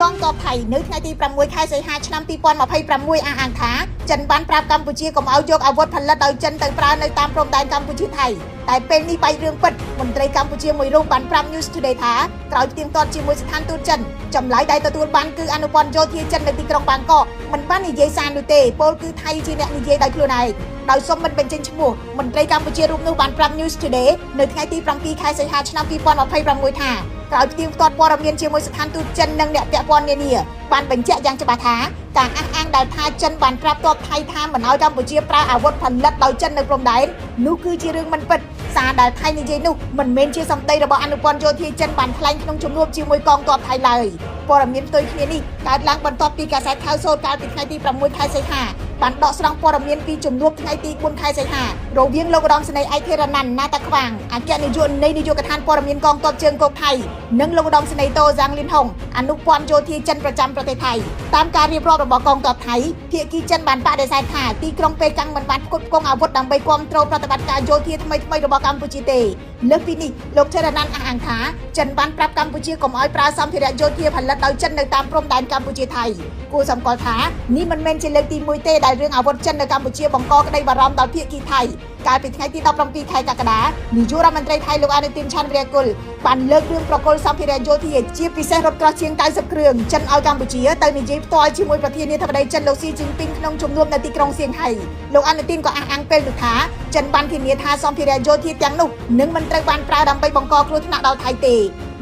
องตอบไทยนึกในទី6ខែសីហាឆ្នាំ2026អះអាងថាចិនបានប្រាប់កម្ពុជាកុំឲ្យយកអាវុធផលិតដោយចិនទៅប្រើនៅតាមព្រំដែនកម្ពុជាថៃតែពេលនេះបែករឿងពិតមន្ត្រីកម្ពុជាមួយរូបបានប្រាប់ News Today ថាក្រោយផ្ទៀងទាត់ជាមួយស្ថានទូតចិនចម្លើយដែលទទួលបានគឺអនុព័ន្ធយោធាចិននៅទីក្រុងបាងកកមិនបាននិយាយសារនោះទេពលគឺថៃជាអ្នកនិយាយដោយខ្លួនឯងដោយសុំមិនបញ្ចេញឈ្មោះមន្ត្រីកម្ពុជារូបនោះបានប្រាប់ News Today នៅថ្ងៃទី7ខែសីហាឆ្នាំ2026ថាក្រោយផ្ទៀងផ្ទាត់ព័ត៌មានជាមួយស្ថានទូតចិននិងអ្នកពាក់ព័ន្ធនានាបានបញ្ជាក់យ៉ាងច្បាស់ថាការអះអាងដែលថាចិនបានប្រាប់ទ័ពថៃថាមិនឲ្យកម្ពុជាប្រើអាវុធផលិតដោយចិននៅព្រំដែននោះគឺជារឿងមិនពិតសារដែលថៃនិយាយនោះមិនមែនជាសម្ដីរបស់អនុព័ន្ធយោធាចិនបានថ្លែងក្នុងជំនួបជាមួយកងទ័ពថៃឡើយព័ត៌មានផ្ទុយគ្នានេះកើតឡើងបន្ទាប់ពីកាសែតខៅសូតកាលពីថ្ងៃទី6ខែសីហាបានដកស្រង់ព័ត៌មានពីជំនួបថ្ងៃទី4ខែសីហារវាងលោកឧត្តមសេនីយ៍ឯកធិរណាន់ណាតាខ្វាងអគ្គនាយកនៃនាយកដ្ឋានព័ត៌មានកងទ័ពជើងគោកថៃនិងលោកឧត្តមសេនីយ៍តូហ្សាងលីនហុងអនុព័ន្ធយោធាចិនប្រចាំប្រទេសថៃតាមការរៀបរាប់របស់កងទ័ពថៃភាគីចិនបានបដិសេធថាទីក្រុងប៉េកាំងមិនបានផ្គត់ផ្គង់អាវុធដើម្បីគ្រប់គ្រងប្រតិបត្តិការយោធាថ្មីៗរបស់កម្ពុជាទេលើសពីនេះលោកធិរណាន់អះអាងថាចិនបានប្រាប់កម្ពុជាកុំឲ្យប្រើសម្ភារៈយោធាផលិតដោយចិននៅតាមព្រំដែនកម្ពុជាថៃគួរសម្គាល់ថានេះមិនមែនជាលើកទី1ទេដែលរឿងអាវុធចិននៅកម្ពុជាបង្កក្តីបារម្ភដល់ភាគីថៃកាលពីថ្ងៃទី17ខែកក្កដានាយករដ្ឋមន្ត្រីថៃលោកអនុទានឆាន់វីរៈគុលបានលើករឿងប្រគល់សម្ភារៈយោធាជាពិសេសរថក្រោះជាង90គ្រឿងចិនឲ្យកម្ពុជាទៅនិយាយផ្ទាល់ជាមួយប្រធានាធិបតីចិនលោកស៊ីជីនពីងក្នុងជំនួបនៅទីក្រុងសៀងហៃលោកអនុទានក៏អះអាងពេលនោះថាចិនបានធានាថាសម្ភារៈយោធាទាំងនោះនឹងមិនត្រូវបានប្រើដើម្បីបង្កគ្រោះថ្នាក់ដល់ថៃទេ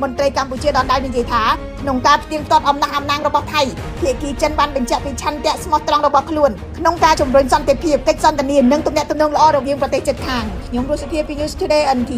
មន្ត្រីកម្ពុជាដដែលនិយាយថាក្នុងការផ្ទៀងផ្ទាត់អំណះអំណាងរបស់ថៃភាគីចិនបានបញ្ជាក់ពីឆន្ទៈស្មោះត្រង់របស់ខ្លួនក្នុងការជំរុញសន្តិភាពកិច្ចសន្ទនានិងទំនាក់ទំនងល្អរវាងប្រទេសជិតខាងខ្ញុំរស់សុភាពី News Today NT